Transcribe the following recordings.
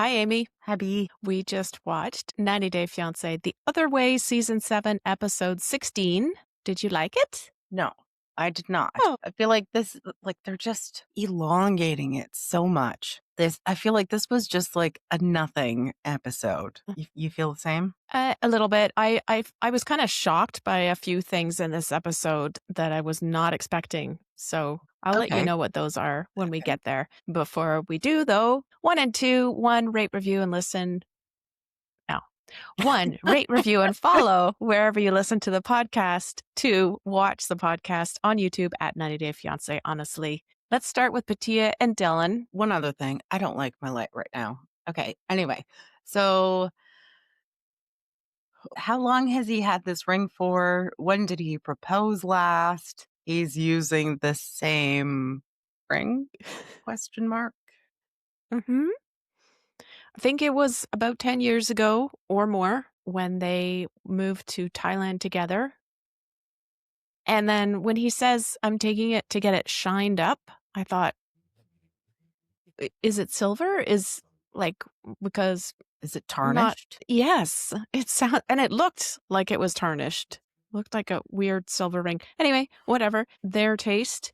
Hi, Amy. Happy. We just watched 90 Day Fiancé The Other Way, Season 7, Episode 16. Did you like it? No, I did not. Oh, I feel like they're just elongating it so much. I feel like this was just like a nothing episode. You feel the same? a little bit. I was kind of shocked by a few things in this episode that I was not expecting. So I'll let you Okay. know what those are when we get there. Before we do, though, 1 and 2, 1, rate, review, and listen. No. 1, rate, review, and follow wherever you listen to the podcast. 2, watch the podcast on YouTube at 90 Day Fiancé, honestly. Let's start with Pattiya and Dylan. One other thing. I don't like my light right now. Okay. Anyway, so how long has he had this ring for? When did he propose last? He's using the same ring? Question mark. Mm-hmm. I think it was about 10 years ago or more when they moved to Thailand together. And then when he says, I'm taking it to get it shined up, I thought, is it silver? Because Is it not, tarnished? yes, and it looked like it was tarnished. Looked like a weird silver ring. Anyway, whatever, their taste.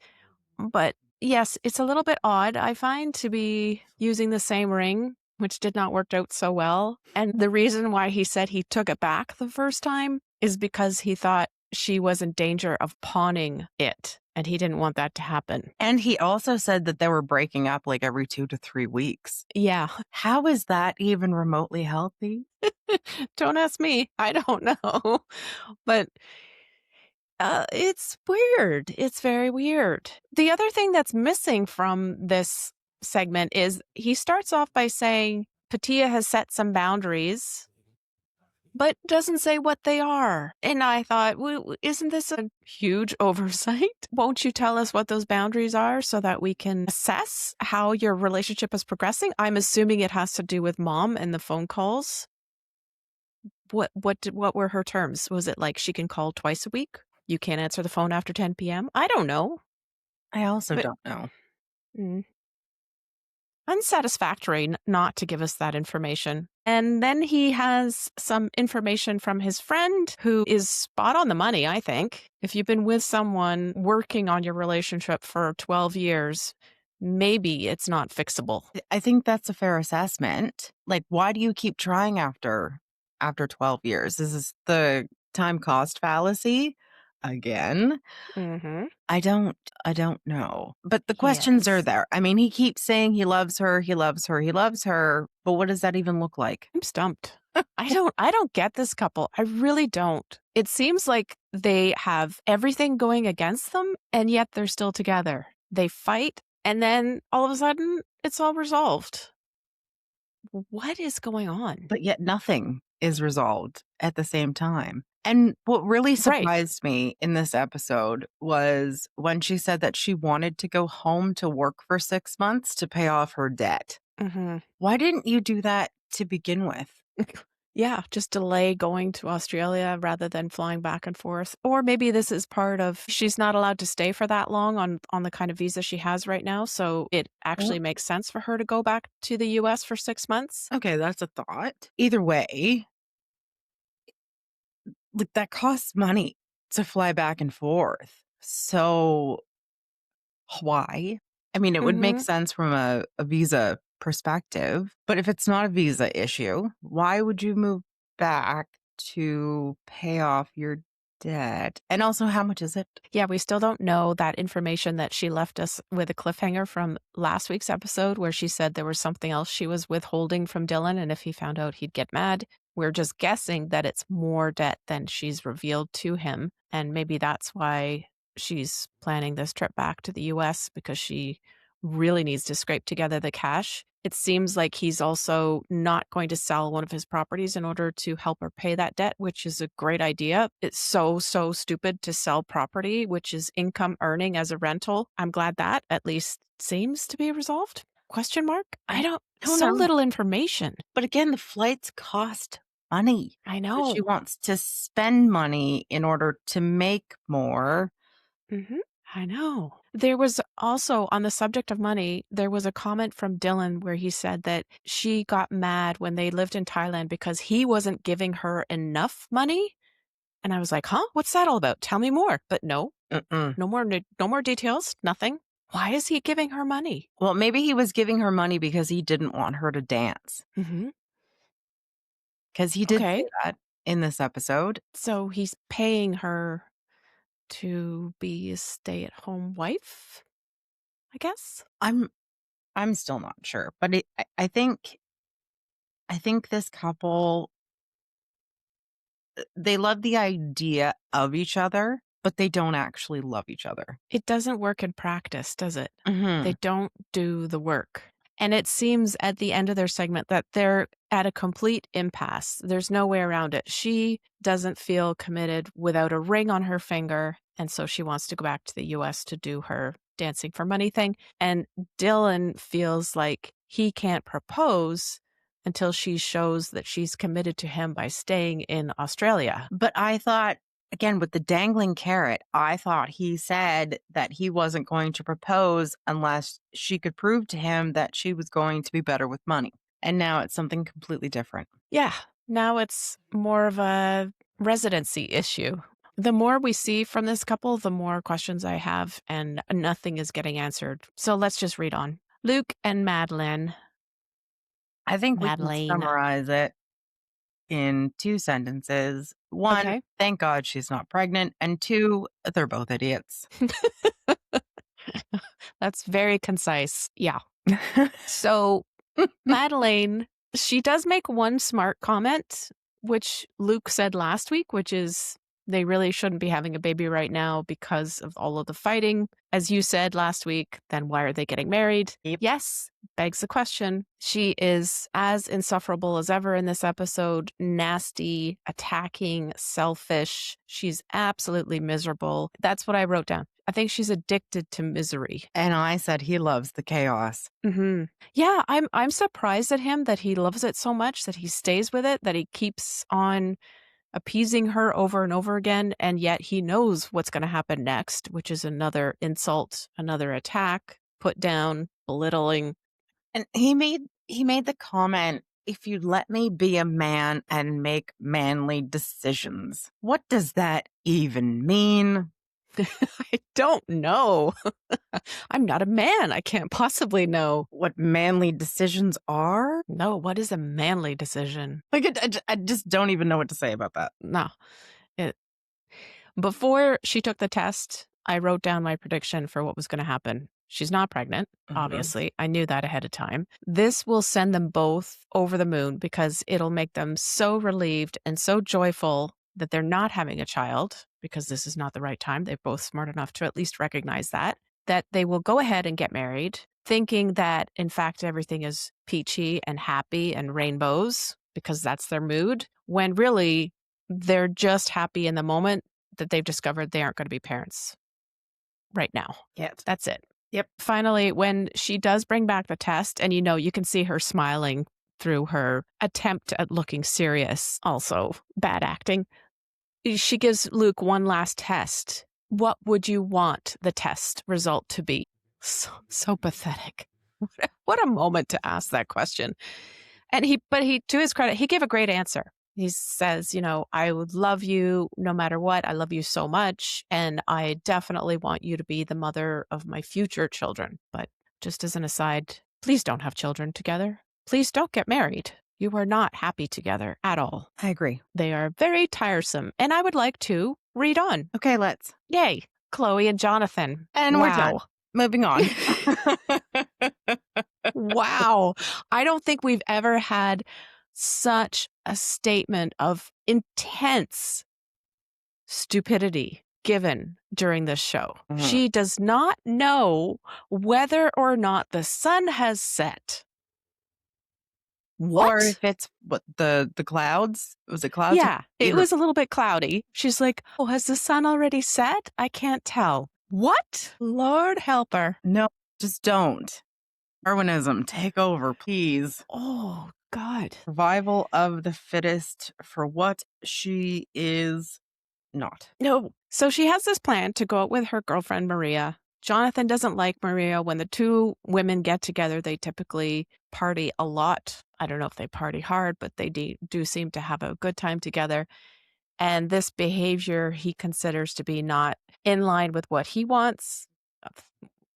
But yes, it's a little bit odd, I find, to be using the same ring, which did not work out so well. And the reason why he said he took it back the first time is because he thought she was in danger of pawning it, and he didn't want that to happen. And he also said that they were breaking up like every 2 to 3 weeks. Yeah. How is that even remotely healthy? Don't ask me. I don't know. But it's weird. It's very weird. The other thing that's missing from this segment is he starts off by saying Pattiya has set some boundaries, but doesn't say what they are. And I thought, isn't this a huge oversight? Won't you tell us what those boundaries are so that we can assess how your relationship is progressing? I'm assuming it has to do with mom and the phone calls. What were her terms? Was it like she can call twice a week? You can't answer the phone after 10 p.m.? I don't know. I also But don't know. Unsatisfactory not to give us that information. And then he has some information from his friend who is spot on the money, I think. If you've been with someone working on your relationship for 12 years, maybe it's not fixable. I think that's a fair assessment. Like, why do you keep trying after 12 years? Is this the time cost fallacy again? Mm-hmm. I don't know. But the questions are Yes. there. I mean, he keeps saying he loves her, he loves her, he loves her, but what does that even look like? I'm stumped. I don't get this couple. I really don't. It seems like they have everything going against them, and yet they're still together. They fight, and then all of a sudden, it's all resolved. What is going on? But yet nothing is resolved at the same time. And what really Right. surprised me in this episode was when she said that she wanted to go home to work for 6 months to pay off her debt. Mm-hmm. Why didn't you do that to begin with? Yeah, just delay going to Australia rather than flying back and forth. Or maybe this is part of she's not allowed to stay for that long on the kind of visa she has right now. So it actually makes sense for her to go back to the US for 6 months. Okay, that's a thought. Either way, like that costs money to fly back and forth. So why? I mean, it would make Mm-hmm. sense from a visa perspective, but if it's not a visa issue, why would you move back to pay off your debt? And also, how much is it? Yeah, we still don't know that information that she left us with a cliffhanger from last week's episode where she said there was something else she was withholding from Dylan, and if he found out, he'd get mad. We're just guessing that it's more debt than she's revealed to him, and maybe that's why she's planning this trip back to the US because she really needs to scrape together the cash. It seems like he's also not going to sell one of his properties in order to help her pay that debt, which is a great idea. It's so stupid to sell property, which is income earning as a rental. I'm glad that at least seems to be resolved. Question mark? I don't so know. little information. But again, the flights cost money. I So know. she wants to spend money in order to make more. Mm-hmm. I know. There was also, on the subject of money, there was a comment from Dylan where he said that she got mad when they lived in Thailand because he wasn't giving her enough money. And I was like, huh? What's that all about? Tell me more. But no, Mm-mm. no more details, nothing. Why is he giving her money? Well, maybe he was giving her money because he didn't want her to dance. Hmm. Because he did say Okay. that in this episode. So he's paying her to be a stay-at-home wife, I guess. I'm still not sure, but I think this couple, they love the idea of each other, but they don't actually love each other. It doesn't work in practice, does it? They Mhm. don't do the work. And it seems at the end of their segment that they're at a complete impasse. There's no way around it. She doesn't feel committed without a ring on her finger. And so she wants to go back to the US to do her dancing for money thing. And Dylan feels like he can't propose until she shows that she's committed to him by staying in Australia. But I thought, again, with the dangling carrot, I thought he said that he wasn't going to propose unless she could prove to him that she was going to be better with money. And now it's something completely different. Yeah, now it's more of a residency issue. The more we see from this couple, the more questions I have, and nothing is getting answered. So let's just read on. Luke and Madeleine. I think we can Madeleine. summarize it in two sentences. One, Okay. thank God she's not pregnant. And two, they're both idiots. That's very concise. Yeah. So Madeleine, she does make one smart comment, which Luke said last week, which is they really shouldn't be having a baby right now because of all of the fighting. As you said last week, then why are they getting married? Yep. Yes, begs the question. She is as insufferable as ever in this episode, nasty, attacking, selfish. She's absolutely miserable. That's what I wrote down. I think she's addicted to misery. And I said he loves the chaos. Hmm. Yeah, I'm surprised at him that he loves it so much, that he stays with it, that he keeps on appeasing her over and over again, and yet he knows what's going to happen next, which is another insult, another attack, put down, belittling. And he made the comment, if you'd let me be a man and make manly decisions. What does that even mean? I don't know. I'm not a man. I can't possibly know. What manly decisions are? No, what is a manly decision? Like, I just don't even know what to say about that. No. It, Before she took the test, I wrote down my prediction for what was going to happen. She's not pregnant, Mhm. obviously. I knew that ahead of time. This will send them both over the moon because it'll make them so relieved and so joyful that they're not having a child because this is not the right time. They're both smart enough to at least recognize that they will go ahead and get married, thinking that, in fact, everything is peachy and happy and rainbows because that's their mood, when really they're just happy in the moment that they've discovered they aren't going to be parents right now. Yet. That's it. Yep. Finally, when she does bring back the test, and you can see her smiling through her attempt at looking serious, also bad acting, she gives Luke one last test. What would you want the test result to be? So pathetic. What a moment to ask that question. And but to his credit, he gave a great answer. He says, I would love you no matter what. I love you so much. And I definitely want you to be the mother of my future children. But just as an aside, please don't have children together. Please don't get married. You are not happy together at all. I agree. They are very tiresome. And I would like to read on. Okay, let's. Yay. Chloe and Jonathan. And we're done. Wow. Moving on. Wow. I don't think we've ever had such a statement of intense stupidity given during this show. Mhm. She does not know whether or not the sun has set. What? Or if it's what the clouds? Was it clouds? Yeah, it was a little bit cloudy. She's like, oh, has the sun already set? I can't tell. What? Lord help her. No, just don't. Darwinism, take over, please. Oh, God. Survival of the fittest for what she is. not. No. So she has this plan to go out with her girlfriend, Maria. Jonathan doesn't like Maria. When the two women get together, they typically party a lot. I don't know if they party hard, but they do seem to have a good time together. And this behavior he considers to be not in line with what he wants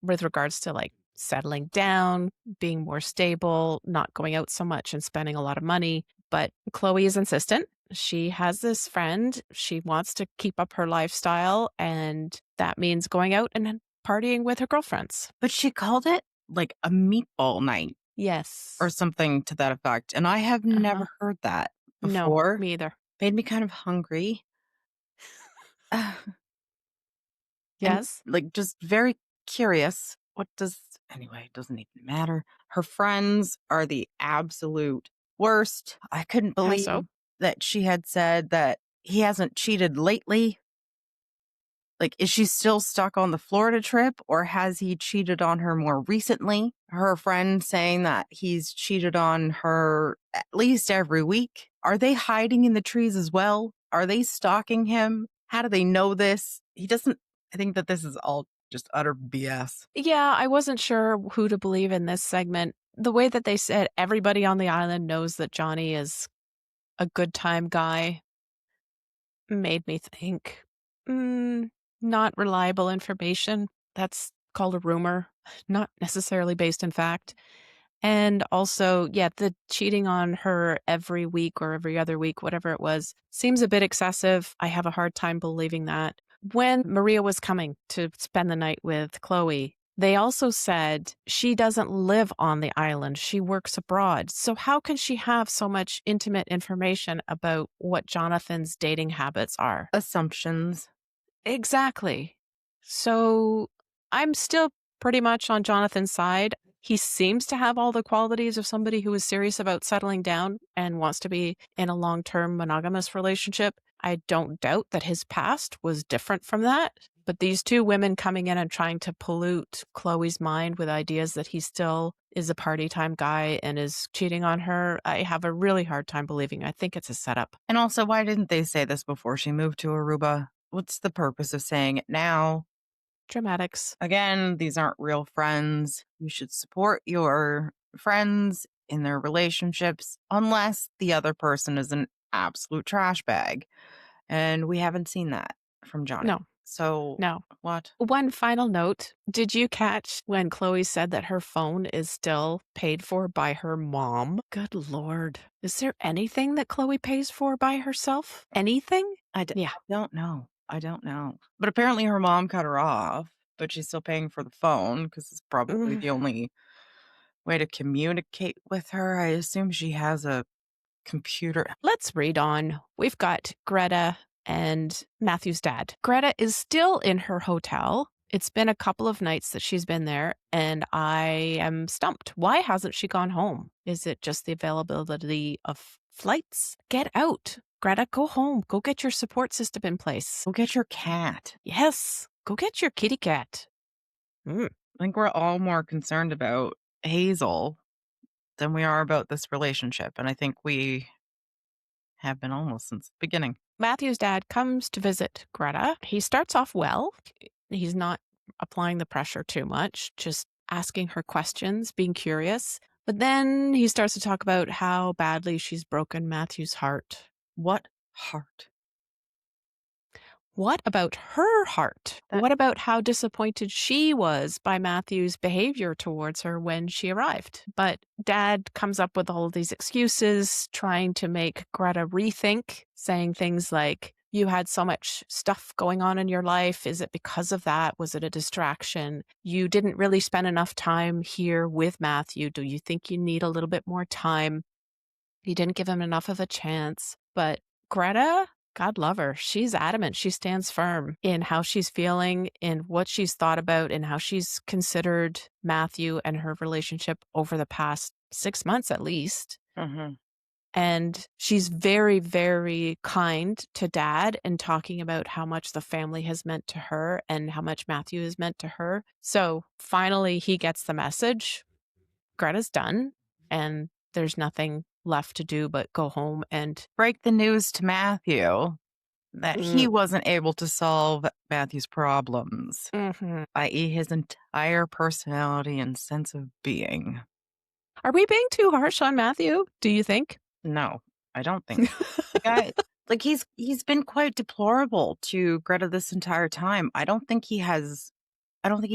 with regards to like settling down, being more stable, not going out so much and spending a lot of money. But Chloe is insistent. She has this friend. She wants to keep up her lifestyle, and that means going out and partying with her girlfriends. But she called it like a meatball night or Yes. something to that effect. And I have Uh-huh. never heard that No, before. me either. Made me kind of hungry. And Yes. like just very curious. Anyway, it doesn't even matter. Her friends are the absolute worst. I couldn't How believe so? that she had said that he hasn't cheated lately. Like, is she still stuck on the Florida trip or has he cheated on her more recently? Her friend saying that he's cheated on her at least every week. Are they hiding in the trees as well? Are they stalking him? How do they know this? He doesn't. I think that this is all just utter BS. Yeah, I wasn't sure who to believe in this segment. The way that they said everybody on the island knows that Johnny is a good time guy made me think, mm, not reliable information. That's called a rumor, not necessarily based in fact. And also, yeah, the cheating on her every week or every other week, whatever it was, seems a bit excessive. I have a hard time believing that. When Maria was coming to spend the night with Chloe, they also said she doesn't live on the island. She works abroad. So, how can she have so much intimate information about what Jonathan's dating habits are? Assumptions. Exactly. So I'm still pretty much on Jonathan's side. He seems to have all the qualities of somebody who is serious about settling down and wants to be in a long term monogamous relationship. I don't doubt that his past was different from that. But these two women coming in and trying to pollute Chloe's mind with ideas that he still is a party time guy and is cheating on her, I have a really hard time believing. I think it's a setup. And also, why didn't they say this before she moved to Aruba? What's the purpose of saying it now? Dramatics. Again, these aren't real friends. You should support your friends in their relationships unless the other person is an absolute trash bag. And we haven't seen that from Johnny. No, So, no. what? One final note. Did you catch when Chloe said that her phone is still paid for by her mom? Good Lord. Is there anything that Chloe pays for by herself? Anything? Yeah. I don't know. I don't know. But apparently her mom cut her off, but she's still paying for the phone because it's probably Mm. the only way to communicate with her. I assume she has a computer. Let's read on. We've got Greta and Matthew's dad. Greta is still in her hotel. It's been a couple of nights that she's been there, and I am stumped. Why hasn't she gone home? Is it just the availability of flights? Get out. Greta, go home. Go get your support system in place. Go get your cat. Yes, go get your kitty cat. Mm. I think we're all more concerned about Hazel than we are about this relationship. And I think we have been almost since the beginning. Matthew's dad comes to visit Greta. He starts off well. He's not applying the pressure too much, just asking her questions, being curious. But then he starts to talk about how badly she's broken Matthew's heart. What heart? What about her heart? That What about how disappointed she was by Matthew's behavior towards her when she arrived? But dad comes up with all of these excuses, trying to make Greta rethink, saying things like, you had so much stuff going on in your life. Is it because of that? Was it a distraction? You didn't really spend enough time here with Matthew. Do you think you need a little bit more time? You didn't give him enough of a chance. But Greta, God love her, she's adamant. She stands firm in how she's feeling, in what she's thought about, and how she's considered Matthew and her relationship over the past 6 months at least. Mhm. And she's very, very kind to dad and talking about how much the family has meant to her and how much Matthew has meant to her. So finally, he gets the message. Greta's done, and there's nothing left to do but go home and break the news to Matthew. that he Mm, wasn't able to solve Matthew's problems, mhm. i.e., his entire personality and sense of being. Are we being too harsh on Matthew, do you think? No, I don't think so. The guy, like he's been quite deplorable to Greta this entire time. I don't think he's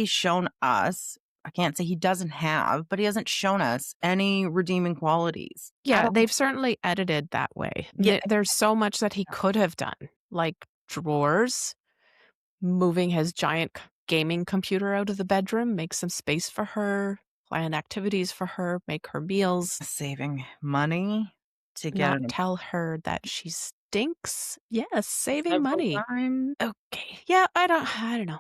shown us. I can't say he doesn't have, but he hasn't shown us any redeeming qualities at Yeah, all. they've certainly edited that way. Yeah, There's so much that he could have done, like drawers, moving his giant gaming computer out of the bedroom, make some space for her, plan activities for her, make her meals, saving money to get not an tell her that she stinks. Yes, saving several money. times. Okay. Yeah, I don't know.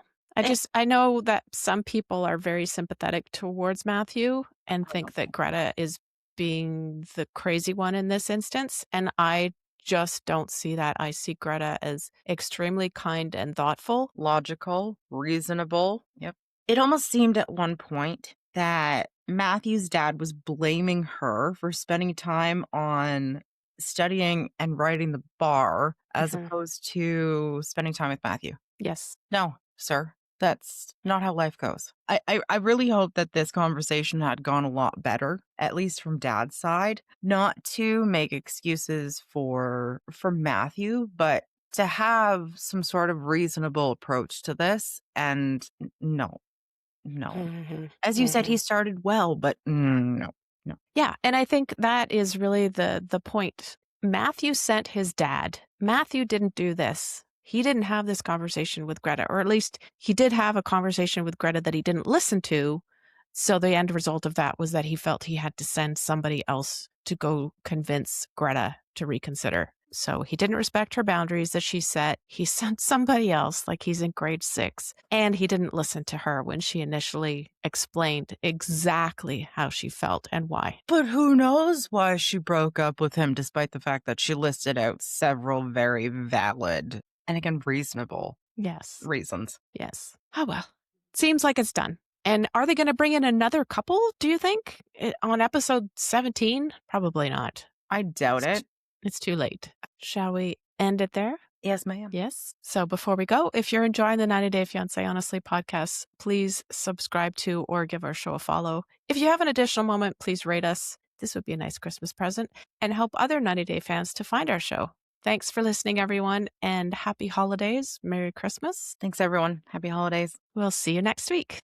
I know that some people are very sympathetic towards Matthew and I think don't that think so. Greta is being the crazy one in this instance, and I just don't see that. I see Greta as extremely kind and thoughtful. Logical, reasonable. Yep. It almost seemed at one point that Matthew's dad was blaming her for spending time on studying and writing the bar as Mhm. opposed to spending time with Matthew. Yes. No, sir. That's not how life goes. I really hope that this conversation had gone a lot better, at least from dad's side. Not to make excuses for Matthew, but to have some sort of reasonable approach to this. And no, no. Mhm. As you said, he Mhm. started well, but no, no. Yeah, and I think that is really the point. Matthew sent his dad. Matthew didn't do this. He didn't have this conversation with Greta, or at least he did have a conversation with Greta that he didn't listen to. So the end result of that was that he felt he had to send somebody else to go convince Greta to reconsider. So he didn't respect her boundaries that she set. He sent somebody else, like he's in grade 6. And he didn't listen to her when she initially explained exactly how she felt and why. But who knows why she broke up with him, despite the fact that she listed out several very valid and again reasonable Yes. reasons. Yes. Oh, well. Seems like it's done. And are they going to bring in another couple, do you think, on episode 17? Probably not. I doubt It's, it. it's too late. Shall we end it there? Yes, ma'am. Yes. So before we go, if you're enjoying the 90 Day Fiancé Honestly podcast, please subscribe to or give our show a follow. If you have an additional moment, please rate us. This would be a nice Christmas present and help other 90 Day fans to find our show. Thanks for listening, everyone, and happy holidays. Merry Christmas. Thanks, everyone. Happy holidays. We'll see you next week.